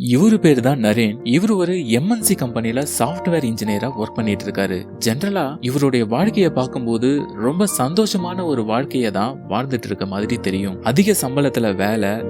இவரு பேரு தான் நரேன். இவரு ஒரு எம்என்சி கம்பெனில சாஃப்ட்வேர் இன்ஜினியரா ஒர்க் பண்ணிட்டு இருக்காரு. ஜெனரலா இவருடைய வாழ்க்கையை பார்க்கும்போது ரொம்ப சந்தோஷமான ஒரு வாழ்க்கையை தான் வாழ்ந்துட்டு இருக்க மாதிரி தெரியும். அதிக சம்பளத்துல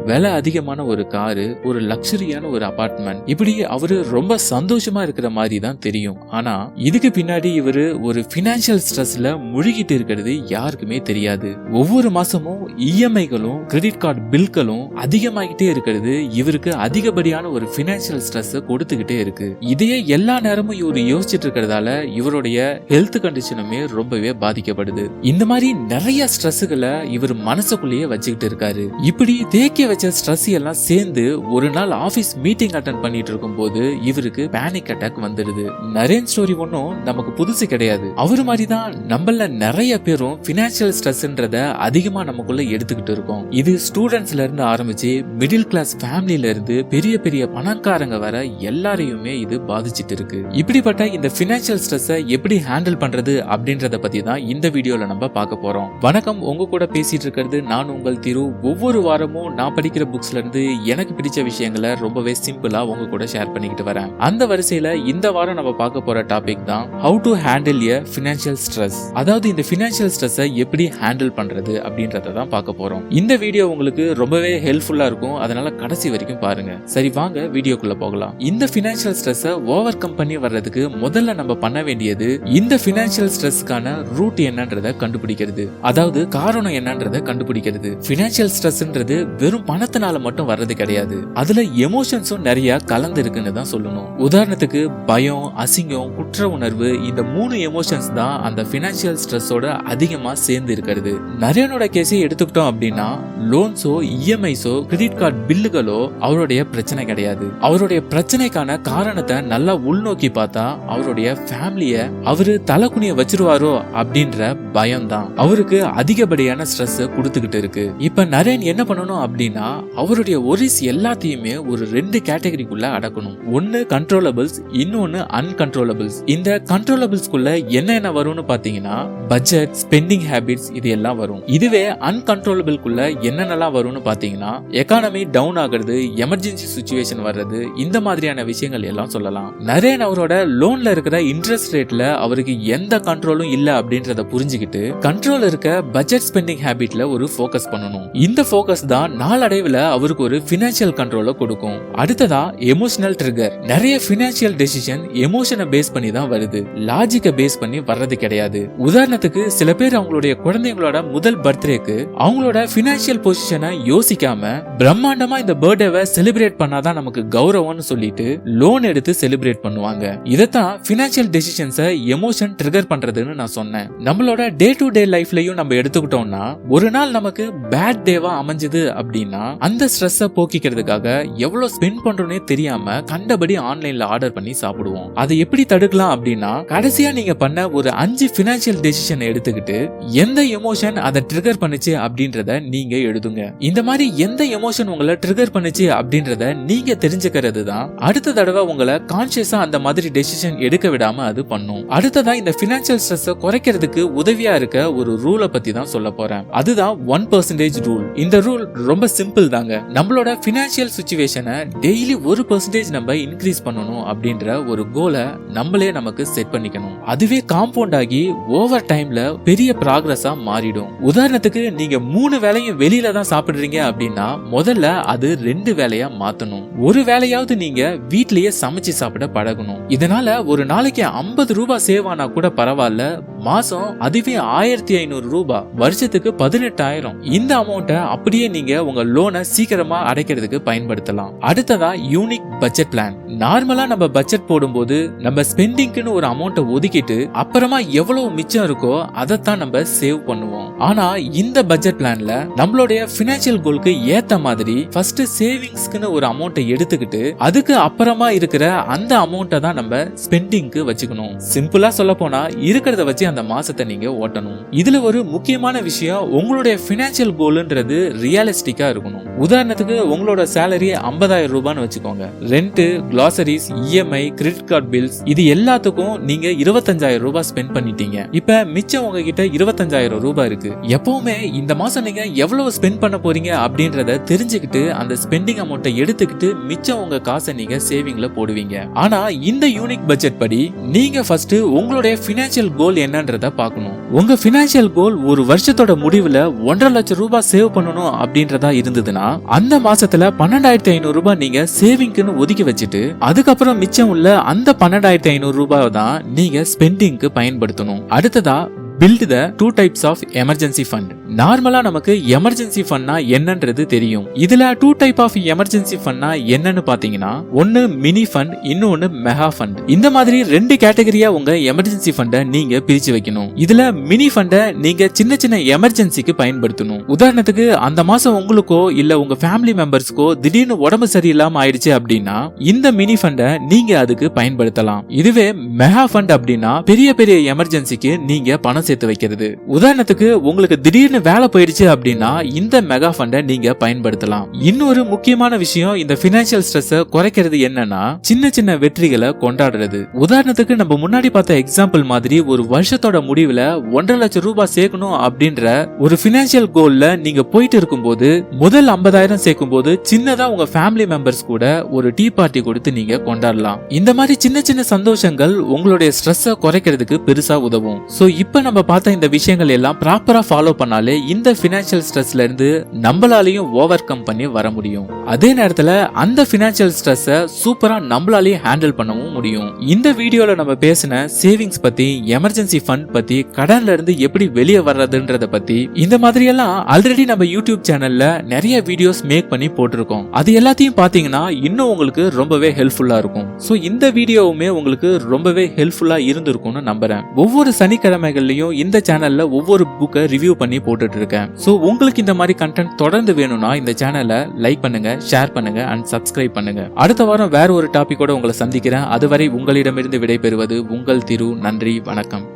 விலை அதிகமான ஒரு காரு, ஒரு லக்ஸரியான ஒரு அபார்ட்மெண்ட், இப்படி அவரு ரொம்ப சந்தோஷமா இருக்கிற மாதிரி தான் தெரியும். ஆனா இதுக்கு பின்னாடி இவரு ஒரு பினான்சியல் ஸ்ட்ரெஸ்ல முழுகிட்டு இருக்கிறது யாருக்குமே தெரியாது. ஒவ்வொரு மாசமும் இஎம்ஐகளும் கிரெடிட் கார்டு பில்களும் அதிகமாகிட்டே இருக்கிறது இவருக்கு அதிகப்படியான ஒரு பினான்சியல் ஸ்ட்ரெஸ் கொடுத்துக்கிட்டே இருக்கு. இதையே எல்லா நேரமும் இவரு யோசிச்சுட்டு இருக்கிறதால இவருடைய ஹெல்த் கண்டிஷனுமே ரொம்பவே பாதிக்கப்படுது. இந்த மாதிரி நிறைய ஸ்ட்ரெஸ்களை இவர் மனசுக்குள்ளேயே வச்சுக்கிட்டு இருக்காரு. இப்படி தேக்கி வச்ச ஸ்ட்ரெஸ் எல்லாம் சேர்ந்து ஒரு நாள் ஆபீஸ் மீட்டிங் அட்டெண்ட் பண்ணிட்டு இருக்கும் போது இவருக்கு பேனிக் அட்டாக் வந்துடுது. நரேன் ஸ்டோரி ஒன்னும் நமக்கு புதுசு கிடையாது. அவரு மாதிரிதான் நம்மள நிறைய பேரும் பினான்சியல் ஸ்ட்ரெஸ்ன்றத அதிகமா நமக்குள்ள எடுத்துக்கிட்டு இருக்கோம். இது ஸ்டூடெண்ட்ஸ்ல இருந்து ஆரம்பிச்சு மிடில் கிளாஸ் ஃபேமிலில இருந்து பெரிய பெரிய பணக்காரங்க வர எல்லாரையுமே இது பாதிச்சிட்டு இருக்கு. இப்படிப்பட்ட இந்த பினான்சியல் ஸ்ட்ரெஸ்ஸை எப்படி ஹேண்டில் பண்றது அப்படின்றத பத்தி தான் இந்த வீடியோல நம்ம பார்க்க போறோம். வணக்கம், உங்க கூட பேசிட்டு இருக்கிறது நான் உங்கள் திரு. ஒவ்வொரு வாரமும் நான் படிக்கிற புக்ஸ்ல இருந்து எனக்கு பிடிச்ச விஷயங்களை ரொம்பவே சிம்பிளா உங்க கூட ஷேர் பண்ணிக்கிட்டு வரேன். அந்த வரிசையில இந்த வாரம் நம்ம பார்க்க போற டாபிக் தான் how to handle a financial stress. அதாவது இந்த பினான்சியல் ஸ்ட்ரெஸ்ஸை எப்படி ஹேண்டில் பண்றது அப்படின்றத தான் பார்க்க போறோம். இந்த வீடியோ உங்களுக்கு ரொம்பவே ஹெல்ப்ஃபுல்லா இருக்கும், அதனால கடைசி வரைக்கும் பாருங்க. சரி, வாங்க வீடியோக்குள்ள போகலாம். இந்த பினான்சியல் ஸ்ட்ரெஸ்ஸை ஓவர் கம் பண்ணி வர்றதுக்கு முதல்ல நம்ம பண்ண வேண்டியது இந்த பினான்சியல் ஸ்ட்ரெஸ்க்கான ரூட் என்னன்றத கண்டுபிடிக்கிறது. அதாவது காரணம் என்னன்றத கண்டுபிடிக்கிறது. பினான்சியல் ஸ்ட்ரெஸ்ன்றது வெறும் பணத்தினால மட்டும் வர்றது கிடையாது. அதுல எமோஷன்ஸும் நிறைய கலந்து இருக்குன்னு தான் சொல்லணும். உதாரணத்துக்கு பயம், அசிங்கம், குற்ற உணர்வு, இந்த 3 எமோஷன்ஸ் தான் அந்த பினான்சியல் ஸ்ட்ரெஸ்ஸோட அதிகமா சேர்ந்து இருக்கிறது. நரேனோட கேஸை எடுத்துக்கிட்டோம் அப்படின்னா லோன்ஸோ இஎம்ஐஸோ கிரெடிட் கார்டு பில்லுகளோ அவருடைய பிரச்சனை கிடையாது. அவருடைய பிரச்சனைக்கான காரணத்தை நல்லா உள்நோக்கி பார்த்தா அவருடைய ஃபேமிலிய அவரு தலைக்குனிய வச்சிருவாரோ அப்படின்ற பயம் தான் அவருக்கு அதிகப்படியான ஸ்ட்ரெஸ் கொடுத்துக்கிட்டு இருக்கு. இப்ப நரேன் என்ன பண்ணணும் அப்படின்னா அவருடைய ஒரிஸ் எல்லாத்தையுமே ஒரு 2 கேட்டகரிக்குள்ள அடக்கணும். ஒன்னு கண்ட்ரோலபிள்ஸ், இன்னொன்னு அன்கண்ட்ரோலபிள்ஸ். இந்த கண்ட்ரோலபிள்ஸ்குள்ள என்ன வரும்னு பாத்தீங்கன்னா பட்ஜெட், ஸ்பெண்டிங் ஹேபிட்ஸ், இது எல்லாம் வரும். இதுவே அன்கண்ட்ரோலபிள்குள்ள என்னென்னலாம் வரும்னு பாத்தீங்கன்னா எக்கானமி டவுன் ஆகுறது, எமர்ஜென்சி சிச்சுவேஷன் வர்றது, இந்த மாதிரியான விஷயங்கள் எல்லாம் சொல்லலாம். நரேன் அவரோட லோன்ல இருக்கிற இன்ட்ரெஸ்ட் ரேட்ல அவருக்கு எந்த கண்ட்ரோலும் இல்ல அப்படின்றத புரிஞ்சுக்கிட்டு கண்ட்ரோல் இருக்க பட்ஜெட், ஸ்பெண்டிங் ஹேபிட்ல ஒரு ஃபோக்கஸ் பண்ணணும். இந்த ஃபோக்கஸ் தான் நாளடைவுல அவருக்கு ஒரு பினான்சியல் கண்ட்ரோலை கொடுக்கும். அடுத்ததா எமோஷனல் ட்ரிகர். நிறைய பினான்சியல் டெசிஷன் எமோஷனை பேஸ் பண்ணி தான் வருது, லாஜிக்கை பேஸ் பண்ணி வர்றது கிடையாது. உதாரணத்துக்கு சில பேர் அவங்களுடைய குழந்தைங்களோட முதல் பர்த்டேக்கு அவங்களோட பினான்சியல் பொசிஷனை யோசிக்காம பிரம்மாண்டமா இந்த பர்த்டேவை செலிப்ரேட் பண்ணாதான் நமக்கு கௌரவம்னு சொல்லிட்டு லோன் எடுத்து செலிப்ரேட் பண்ணுவாங்க. இதத்தான் பினான்சியல் டெசிஷன்ஸை எமோஷன் ட்ரிகர் பண்றதுன்னு நான் சொன்னேன். நம்மளோட டே டு டே லைஃப்லயும் நம்ம எடுத்துக்கிட்டோம்னா ஒரு நாள் நமக்கு பேட் டேவா அமைஞ்சது அப்படின்னா அந்த ஸ்ட்ரெஸ்ஸை போக்கிக்கிறதுக்காக எவ்வளவு ஸ்பெண்ட் பண்றோன்னே தெரியாம கண்டபடி ஆன்லைன்ல ஆர்டர் பண்ணி சாப்பிடுவோம். அதை எப்படி தடுக்கலாம் அப்படின்னா கடைசியா நீங்க பண்ண ஒரு 5 பினான்சியல் டெசிஷன் எடுத்துக்கிட்டு எந்த எமோஷன் அதை ட்ரிகர் பண்ணுச்சு அப்படின்றத நீங்க எழுதுங்க. இந்த மாதிரி எந்த எமோஷன் உங்களை ட்ரிகர் பண்ணுச்சு அப்படின்றத நீங்க தெரிஞ்சுக்கிறது தான் அடுத்த தடவை உங்களை கான்சியஸா அந்த மாதிரி டெசிஷன் எடுக்க விடாம அது பண்ணும். அடுத்ததா இந்த பினான்சியல் ஸ்ட்ரெஸ் குறைக்கிறதுக்கு உதவியா இருக்க ஒரு ரூலை பத்தி தான் சொல்ல போறேன். அதுதான் 1% ரூல். இந்த ரூல் ரொம்ப சிம்பிள் தாங்க. நம்மளோட பினான்சியல் சிச்சுவேஷனை டெய்லி 1% நம்ம இன்க்ரீஸ் பண்ணணும் அப்படின்ற ஒரு கோலை நம்மளே நமக்கு செட் பண்ணிக்கணும். அதுவே காம்பவுண்ட் ஆகி ஓவர் டைம்ல பெரிய ப்ராக்ரஸா மாறிடும். உதாரணத்துக்கு நீங்க 3 வேளையும் வெளியில தான் சாப்பிடுறீங்க அப்படின்னா முதல்ல அது 2 வேளையா மாத்தணும். ஒரு வேளையாவது நீங்க வீட்லயே சமைச்சு சாப்பிட பழகணும். இதனால ஒரு நாளைக்கு 50 ரூபாய் சேவ் ஆனா கூட பரவாயில்ல, மாசம் அதுவே 1500 ரூபாய், வருஷத்துக்கு 18,000. இந்த அமௌண்ட்டை அப்படியே நீங்க உங்க லோனை சீக்கிரமா அடைக்கிறதுக்கு பயன்படுத்தலாம். அடுத்ததா யூனிக் பட்ஜெட் பிளான். நார்மலா நம்ம பட்ஜெட் போடும்போது நம்ம ஸ்பெண்டிங்னு ஒரு அமௌண்ட்டை ஒதுக்கிட்டு அப்புறமா எவ்வளவு மிச்சம் இருக்கோ அதைத்தான் நம்ம சேவ் பண்ணுவோம். ஆனா இந்த பட்ஜெட் பிளான்ல நம்மளுடைய பினான்சியல் கோலுக்கு ஏத்த மாதிரி ஃபர்ஸ்ட் சேவிங்ஸ்க்குன்னு ஒரு அமௌண்ட்டை எடுத்துக்கிட்டு அதுக்கு அப்புறமா இருக்கிற அந்த அமௌண்ட்டை தான் நம்ம ஸ்பெண்டிங்க்கு வச்சுக்கணும். சிம்பிளா சொல்ல போனா இருக்கிறத வச்சு அந்த மாசத்தை நீங்க ஓட்டணும். இதுல ஒரு முக்கியமான விஷயம், உங்களுடைய பினான்சியல் கோல்ன்றது ரியலிஸ்டிக்கா இருக்கணும். உதாரணத்துக்கு உங்களோட சேலரி 50,000 ரூபான்னு வச்சுக்கோங்க. Rent, groceries, EMI, credit card bills இது எல்லாத்துக்கும் நீங்க 25,000 ரூபாய் ஸ்பெண்ட் பண்ணிட்டீங்க. இப்ப மிச்சம் உங்ககிட்ட 25,000 ரூபாய் இருக்கு. எப்பவுமே இந்த மாசம் நீங்க எவ்வளவு ஸ்பெண்ட் பண்ண போறீங்க அப்படின்றத தெரிஞ்சுக்கிட்டு அந்த ஸ்பெண்டிங் அமௌண்ட்டை எடுத்துக்கிட்டு மிச்சம் உங்க காசை நீங்க சேவிங்ல போடுவீங்க. ஆனா இந்த யூனிக் பட்ஜெட் படி நீங்க ஃபர்ஸ்ட் உங்களுடைய பினான்சியல் கோல் என்னன்றத பார்க்கணும். உங்க பினான்சியல் கோல் ஒரு வருஷத்தோட முடிவுல 1.5 லட்சம் ரூபாய் சேவ் பண்ணணும் அப்படின்றதா இருந்ததுன்னா அந்த மாசத்துல 12,500 ரூபாய் நீங்க சேவிங்க்னு ஒதுக்கி வச்சுட்டு அதுக்கப்புறம் மிச்சம் உள்ள அந்த 12,500 ரூபாய் தான் நீங்க ஸ்பெண்டிங்க்கு பயன்படுத்தணும். அடுத்ததா build the 2 types of emergency fund. நார்மலா நமக்கு எமர்ஜென்சி ஃபண்ட்னா என்னன்றது தெரியும். இதுல 2 டைப் ஆஃப் எமர்ஜென்சி ஃபண்ட்னா என்னன்னு பாத்தீங்கன்னா, ஒன்னு மினி ஃபண்ட், இன்னொன்னு மெகா ஃபண்ட். இந்த மாதிரி 2 கேட்டகரியா உங்க எமர்ஜென்சி ஃபண்டை நீங்க பிரிச்சு வைக்கணும். இதுல மினி ஃபண்டை நீங்க சின்ன சின்ன எமர்ஜென்சிக்கு பயன்படுத்தணும். உதாரணத்துக்கு அந்த மாசம் உங்களுக்கோ இல்ல உங்க ஃபேமிலி மெம்பர்ஸ்க்கோ திடீர்னு உடம்பு சரியில்லாம ஆயிடுச்சு அப்படின்னா இந்த மினி ஃபண்டை நீங்க அதுக்கு பயன்படுத்தலாம். இதுவே மெகா ஃபண்ட் அப்படின்னா பெரிய பெரிய எமர்ஜென்சிக்கு நீங்க பணம் சேர்த்து வைக்கிறது. உதாரணத்துக்கு உங்களுக்கு திடீர்னு வேலை போயிடுச்சு அப்படின்னா இந்த மெகா ஃபண்டை நீங்க பயன்படுத்தலாம். இன்னொரு முக்கியமான விஷயம், இந்த பினான்சியல் ஸ்ட்ரெஸ் குறைக்கிறது என்னன்னா சின்ன சின்ன வெற்றிகளை கொண்டாடுறது. உதாரணத்துக்கு நம்ம முன்னாடி பார்த்த எக்ஸாம்பிள் மாதிரி ஒரு வருஷத்தோட முடிவுல 1.5 லட்சம் ரூபாய் சேர்க்கணும் அப்படின்ற ஒரு பினான்சியல் கோல்ல நீங்க போயிட்டு இருக்கும்போது முதல் 50,000 சேர்க்கும் போது சின்னதா உங்க ஃபேமிலி மெம்பர்ஸ் கூட ஒரு டீ பார்ட்டி கொடுத்து நீங்க கொண்டாடலாம். இந்த மாதிரி சின்ன சின்ன சந்தோஷங்கள் உங்களுடைய ஸ்ட்ரெஸ் குறைக்கிறதுக்கு பெருசா உதவும். சோ இப்ப நம்ம பார்த்த இந்த விஷயங்கள் எல்லாம் ப்ராப்பரா ஃபாலோ பண்ணாலே இந்த பினான்சியல் ஸ்ட்ரெஸ்ல இருந்து நம்மளாலையும் ஓவர் கம் பண்ணி வர முடியும். அதே நேரத்துல அந்த பினான்சியல் ஸ்ட்ரெஸ்ஸை சூப்பரா நம்மளாலையும் ஹேண்டில் பண்ணவும் முடியும். இந்த வீடியோல நம்ம பேசின சேவிங்ஸ் பத்தி, எமர்ஜென்சி ஃபண்ட் பத்தி, கடன்ல இருந்து எப்படி வெளியே வர்றதுன்றத பத்தி, இந்த மாதிரி எல்லாம் ஆல்ரெடி நம்ம யூடியூப் சேனல்ல நிறைய வீடியோஸ் மேக் பண்ணி போட்டிருக்கோம். அது எல்லாத்தையும் பாத்தீங்கன்னா இன்னும் உங்களுக்கு ரொம்பவே ஹெல்ப்ஃபுல்லா இருக்கும். சோ இந்த வீடியோவுமே உங்களுக்கு ரொம்பவே ஹெல்ப்ஃபுல்லா இருந்திருக்கும்னு நம்புறேன். ஒவ்வொரு சனிக்கிழமைகள்லயும் இந்த சேனல்ல ஒவ்வொரு புக்கை ரிவ்யூ பண்ணி போட்டுட்டு இருக்கேன். சோ உங்களுக்கு இந்த மாதிரி கண்டென்ட் தொடர்ந்து வேணும்னா இந்த சேனலை லைக் பண்ணுங்க, ஷேர் பண்ணுங்க அண்ட் சப்ஸ்கிரைப் பண்ணுங்க. அடுத்த வாரம் வேற ஒரு டாபிக்கோட உங்களை சந்திக்கிறேன். அதுவரை உங்களிடமிருந்து விடைபெறுவது உங்கள் திரு. நன்றி, வணக்கம்.